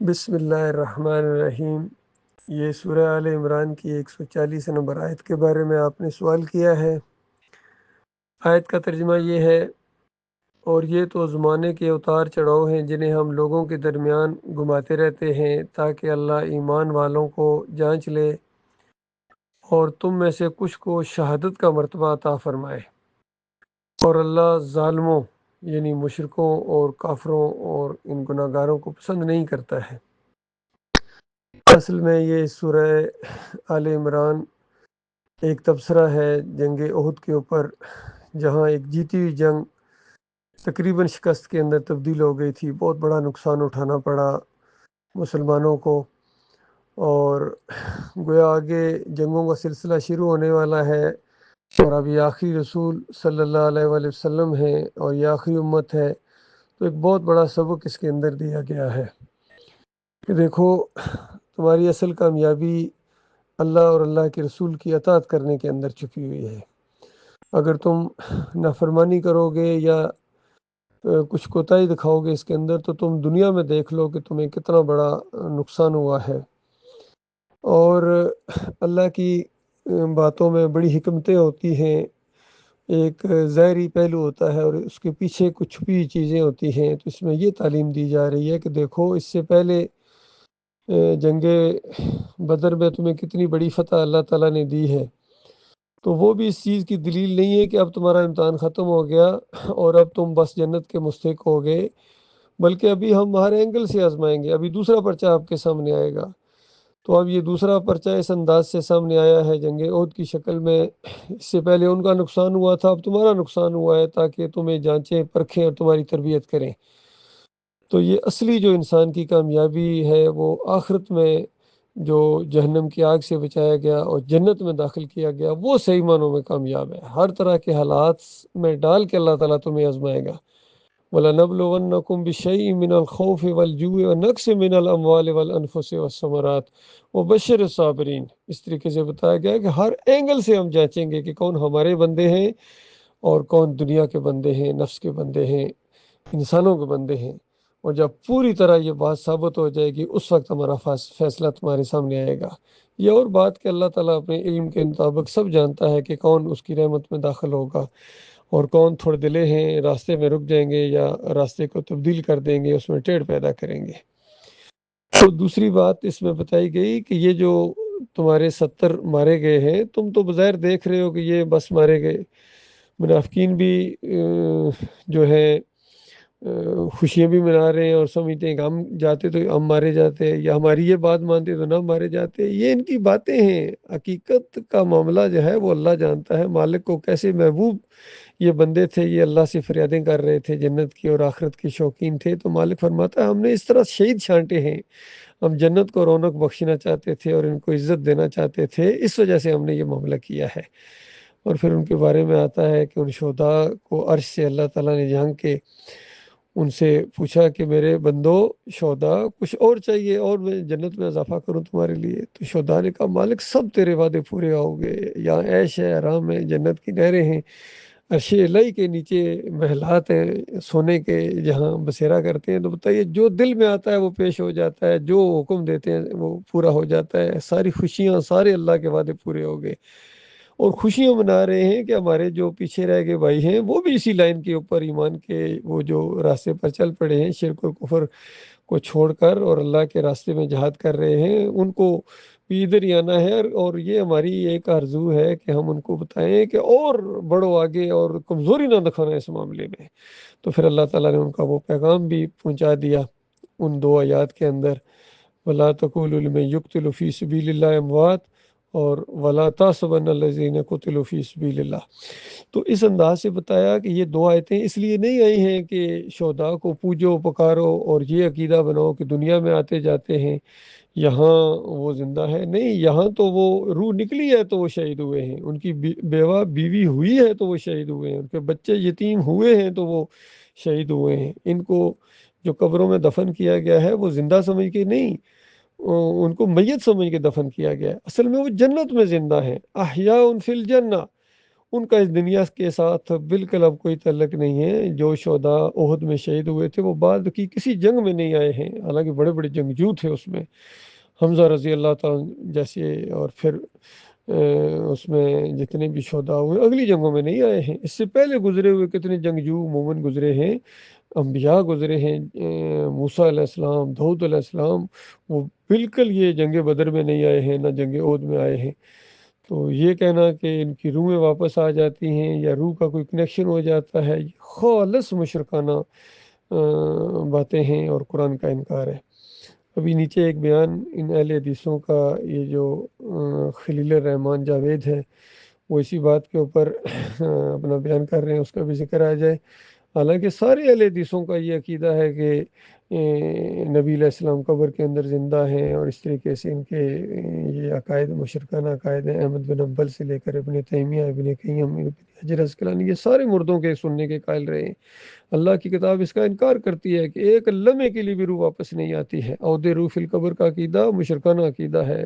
بسم اللہ الرحمن الرحیم۔ یہ سورہ آل عمران کی 140 نمبر آیت کے بارے میں آپ نے سوال کیا ہے۔ آیت کا ترجمہ یہ ہے: اور یہ تو زمانے کے اتار چڑھاؤ ہیں جنہیں ہم لوگوں کے درمیان گھماتے رہتے ہیں تاکہ اللہ ایمان والوں کو جانچ لے اور تم میں سے کچھ کو شہادت کا مرتبہ عطا فرمائے، اور اللہ ظالموں یعنی مشرکوں اور کافروں اور ان گناہ گاروں کو پسند نہیں کرتا ہے۔ اصل میں یہ سورہ آل عمران ایک تبصرہ ہے جنگ احد کے اوپر، جہاں ایک جیتی ہوئی جنگ تقریباً شکست کے اندر تبدیل ہو گئی تھی۔ بہت بڑا نقصان اٹھانا پڑا مسلمانوں کو، اور گویا آگے جنگوں کا سلسلہ شروع ہونے والا ہے، اور اب یہ آخری رسول صلی اللہ علیہ وآلہ وسلم ہیں اور یہ آخری امت ہے۔ تو ایک بہت بڑا سبق اس کے اندر دیا گیا ہے کہ دیکھو، تمہاری اصل کامیابی اللہ اور اللہ کے رسول کی اطاعت کرنے کے اندر چھپی ہوئی ہے۔ اگر تم نافرمانی کرو گے یا کچھ کوتاہی دکھاؤ گے اس کے اندر، تو تم دنیا میں دیکھ لو کہ تمہیں کتنا بڑا نقصان ہوا ہے۔ اور اللہ کی باتوں میں بڑی حکمتیں ہوتی ہیں، ایک ظاہری پہلو ہوتا ہے اور اس کے پیچھے کچھ چھپی چیزیں ہوتی ہیں۔ تو اس میں یہ تعلیم دی جا رہی ہے کہ دیکھو، اس سے پہلے جنگ بدر میں تمہیں کتنی بڑی فتح اللہ تعالیٰ نے دی ہے، تو وہ بھی اس چیز کی دلیل نہیں ہے کہ اب تمہارا امتحان ختم ہو گیا اور اب تم بس جنت کے مستحق ہو گئے، بلکہ ابھی ہم ہر اینگل سے آزمائیں گے۔ ابھی دوسرا پرچہ آپ کے سامنے آئے گا۔ تو اب یہ دوسرا پرچہ اس انداز سے سامنے آیا ہے جنگ احد کی شکل میں۔ اس سے پہلے ان کا نقصان ہوا تھا، اب تمہارا نقصان ہوا ہے، تاکہ تمہیں جانچیں پرکھیں اور تمہاری تربیت کریں۔ تو یہ اصلی جو انسان کی کامیابی ہے وہ آخرت میں جو جہنم کی آگ سے بچایا گیا اور جنت میں داخل کیا گیا، وہ صحیح معنوں میں کامیاب ہے۔ ہر طرح کے حالات میں ڈال کے اللہ تعالیٰ تمہیں آزمائے گا۔ وَلَنَبْلُوَنَّكُمْ بِشَيْءٍ مِّنَ الْخَوْفِ وَالْجُوعِ وَنَقْصٍ مِّنَ الْأَمْوَالِ وَالْأَنفُسِ وَالثَّمَرَاتِ وَبَشِّرِ الصَّابِرِينَ۔ اس طریقے سے بتایا گیا کہ ہر اینگل سے ہم جانچیں گے کہ کون ہمارے بندے ہیں اور کون دنیا کے بندے ہیں، نفس کے بندے ہیں، انسانوں کے بندے ہیں۔ اور جب پوری طرح یہ بات ثابت ہو جائے گی، اس وقت ہمارا فیصلہ تمہارے سامنے آئے گا۔ یہ اور بات کہ اللہ تعالیٰ اپنے علم کے مطابق سب جانتا ہے کہ کون اس کی رحمت میں داخل ہوگا اور کون تھوڑے دلے ہیں، راستے میں رک جائیں گے یا راستے کو تبدیل کر دیں گے، اس میں ٹیڑھ پیدا کریں گے۔ تو دوسری بات اس میں بتائی گئی کہ یہ جو تمہارے 70 مارے گئے ہیں، تم تو بظاہر دیکھ رہے ہو کہ یہ بس مارے گئے۔ منافقین بھی جو ہے خوشیاں بھی منا رہے ہیں اور سمجھتے ہیں کہ ہم جاتے تو ہم مارے جاتے، یا ہماری یہ بات مانتے تو نہ مارے جاتے۔ یہ ان کی باتیں ہیں، حقیقت کا معاملہ جو ہے وہ اللہ جانتا ہے۔ مالک کو کیسے محبوب یہ بندے تھے، یہ اللہ سے فریادیں کر رہے تھے، جنت کی اور آخرت کے شوقین تھے، تو مالک فرماتا ہے ہم نے اس طرح شہید چھانٹے ہیں۔ ہم جنت کو رونق بخشنا چاہتے تھے اور ان کو عزت دینا چاہتے تھے، اس وجہ سے ہم نے یہ معاملہ کیا ہے۔ اور پھر ان کے بارے میں آتا ہے کہ ان شہداء کو عرش سے اللہ تعالیٰ نے جھانک کے ان سے پوچھا کہ میرے بندو شہداء، کچھ اور چاہیے اور میں جنت میں اضافہ کروں تمہارے لیے؟ تو شہداء نے کہا مالک سب تیرے وعدے پورے ہو گئے، یہاں عیش ہے، آرام ہے، جنت کی نہریں ہیں، عرش الہی کے نیچے محلات ہیں سونے کے، جہاں بسیرا کرتے ہیں۔ تو بتائیے، جو دل میں آتا ہے وہ پیش ہو جاتا ہے، جو حکم دیتے ہیں وہ پورا ہو جاتا ہے، ساری خوشیاں، سارے اللہ کے وعدے پورے ہو گئے۔ اور خوشیاں منا رہے ہیں کہ ہمارے جو پیچھے رہ گئے بھائی ہیں وہ بھی اسی لائن کے اوپر ایمان کے وہ جو راستے پر چل پڑے ہیں، شرک و کفر کو چھوڑ کر اور اللہ کے راستے میں جہاد کر رہے ہیں، ان کو بھی ادھر ہی آنا ہے۔ اور یہ ہماری ایک آرزو ہے کہ ہم ان کو بتائیں کہ اور بڑھو آگے اور کمزوری نہ دکھانا اس معاملے میں۔ تو پھر اللہ تعالیٰ نے ان کا وہ پیغام بھی پہنچا دیا ان 2 آیات کے اندر: وَلَا تَقُولُوا لِمَن يُقْتَلُ فِي سَبِيلِ اللَّهِ أَمْوَاتٌ اور وَلَا تَحْسَبَنَّ الَّذِينَ قُتِلُوا فِي سَبِيلِ اللَّهِ۔ تو اس انداز سے بتایا کہ یہ 2 آیتیں اس لیے نہیں آئی ہیں کہ شہداء کو پوجو پکارو اور یہ عقیدہ بناؤ کہ دنیا میں آتے جاتے ہیں، یہاں وہ زندہ ہے۔ نہیں، یہاں تو وہ روح نکلی ہے تو وہ شہید ہوئے ہیں، ان کی بیوہ بیوی ہوئی ہے تو وہ شہید ہوئے ہیں، ان کے بچے یتیم ہوئے ہیں تو وہ شہید ہوئے ہیں۔ ان کو جو قبروں میں دفن کیا گیا ہے وہ زندہ سمجھ کے نہیں، ان کو میت سمجھ کے دفن کیا گیا ہے۔ اصل میں وہ جنت میں زندہ ہیں، احیاء فی الجنہ، ان کا اس دنیا کے ساتھ بالکل اب کوئی تعلق نہیں ہے۔ جو شہداء احد میں شہید ہوئے تھے وہ بعد کی کسی جنگ میں نہیں آئے ہیں، حالانکہ بڑے بڑے جنگجو تھے اس میں، حمزہ رضی اللہ تعالیٰ جیسے، اور پھر اس میں جتنے بھی شہداء ہوئے اگلی جنگوں میں نہیں آئے ہیں۔ اس سے پہلے گزرے ہوئے کتنے جنگجو مومن گزرے ہیں، انبیاء گزرے ہیں، موسیٰ علیہ السلام، داؤد علیہ السلام، وہ بالکل یہ جنگ بدر میں نہیں آئے ہیں، نہ جنگ احد میں آئے ہیں۔ تو یہ کہنا کہ ان کی روحیں واپس آ جاتی ہیں یا روح کا کوئی کنیکشن ہو جاتا ہے، یہ خالص مشرکانہ باتیں ہیں اور قرآن کا انکار ہے۔ ابھی نیچے ایک بیان ان اہل حدیثوں کا، یہ جو خلیل الرحمن جاوید ہے، وہ اسی بات کے اوپر اپنا بیان کر رہے ہیں، اس کا بھی ذکر آ جائے۔ حالانکہ سارے اہل حدیثوں کا یہ عقیدہ ہے کہ نبی علیہ السلام قبر کے اندر زندہ ہیں، اور اس طریقے سے ان کے یہ عقائد مشرکانہ عقائد ہیں۔ احمد بن حنبل سے لے کر ابن تیمیہ، ابن قیم، ابن حجر عسقلانی، یہ سارے مردوں کے سننے کے قائل رہے ہیں۔ اللہ کی کتاب اس کا انکار کرتی ہے کہ ایک لمحے کے لیے بھی روح واپس نہیں آتی ہے۔ عود روح فی القبر کا عقیدہ مشرکانہ عقیدہ ہے،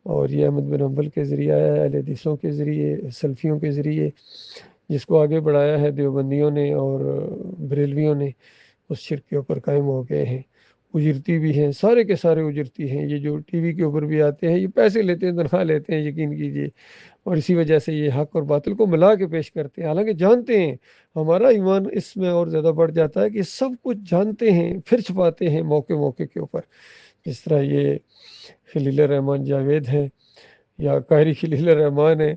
اور یہ احمد بن حنبل کے ذریعہ ہے، اہل حدیثوں کے ذریعے، سلفیوں کے ذریعے، جس کو آگے بڑھایا ہے دیوبندیوں نے اور بریلویوں نے، اس شرک کے اوپر قائم ہو گئے ہیں۔ اجرتی بھی ہیں، سارے کے سارے اجرتی ہیں، یہ جو ٹی وی کے اوپر بھی آتے ہیں، یہ پیسے لیتے ہیں، تنخواہ لیتے ہیں، یقین کیجئے، اور اسی وجہ سے یہ حق اور باطل کو ملا کے پیش کرتے ہیں، حالانکہ جانتے ہیں۔ ہمارا ایمان اس میں اور زیادہ بڑھ جاتا ہے کہ سب کچھ جانتے ہیں، پھر چھپاتے ہیں موقع موقع کے اوپر، جس طرح یہ خلیل الرحمن جاوید ہے، یا قاری خلیل الرحمن ہے۔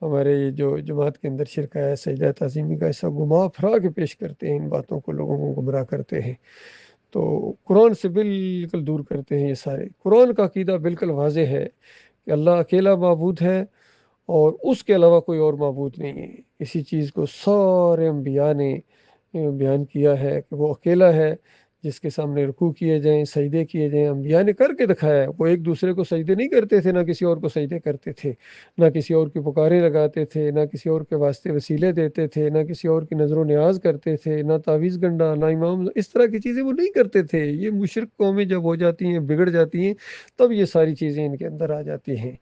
ہمارے یہ جو جماعت کے اندر شرک ہے، سجدہ تعظیمی کا ایسا گما پھرا کے پیش کرتے ہیں، ان باتوں کو لوگوں کو گمراہ کرتے ہیں، تو قرآن سے بالکل دور کرتے ہیں۔ یہ سارے قرآن کا عقیدہ بالکل واضح ہے کہ اللہ اکیلا معبود ہے، اور اس کے علاوہ کوئی اور معبود نہیں ہے۔ اسی چیز کو سارے انبیاء نے بیان کیا ہے کہ وہ اکیلا ہے، جس کے سامنے رکوع کیے جائیں، سجدے کیے جائیں، انبیاء نے کر کے دکھایا ہے۔ وہ ایک دوسرے کو سجدے نہیں کرتے تھے، نہ کسی اور کو سجدے کرتے تھے، نہ کسی اور کی پکاریں لگاتے تھے، نہ کسی اور کے واسطے وسیلے دیتے تھے، نہ کسی اور کی نظر و نیاز کرتے تھے، نہ تعویذ گنڈا، نہ امام، اس طرح کی چیزیں وہ نہیں کرتے تھے۔ یہ مشرک قومیں جب ہو جاتی ہیں، بگڑ جاتی ہیں، تب یہ ساری چیزیں ان کے اندر آ جاتی ہیں۔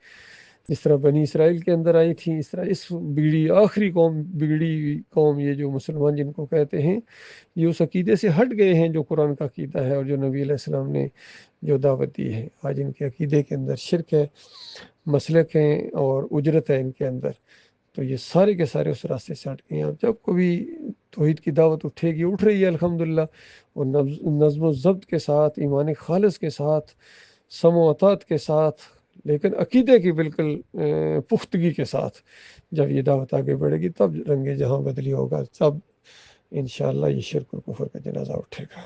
جس طرح بنی اسرائیل کے اندر آئی تھیں، اس طرح اس بگڑی آخری قوم، بگڑی قوم، یہ جو مسلمان جن کو کہتے ہیں، یہ اس عقیدے سے ہٹ گئے ہیں جو قرآن کا عقیدہ ہے اور جو نبی علیہ السلام نے جو دعوت دی ہے۔ آج ان کے عقیدے کے اندر شرک ہے، مسلک ہیں، اور اجرت ہے ان کے اندر، تو یہ سارے کے سارے اس راستے سے ہٹ گئے ہیں۔ اب جب کبھی توحید کی دعوت اٹھے گی، اٹھ رہی ہے الحمدللہ، اور نظم و ضبط کے ساتھ، ایمان خالص کے ساتھ، سم و اطاعت کے ساتھ، لیکن عقیدے کی بالکل پختگی کے ساتھ جب یہ دعوت آگے بڑھے گی، تب رنگ جہاں بدلی ہوگا، تب انشاءاللہ یہ شرک و کفر کا جنازہ اٹھے گا۔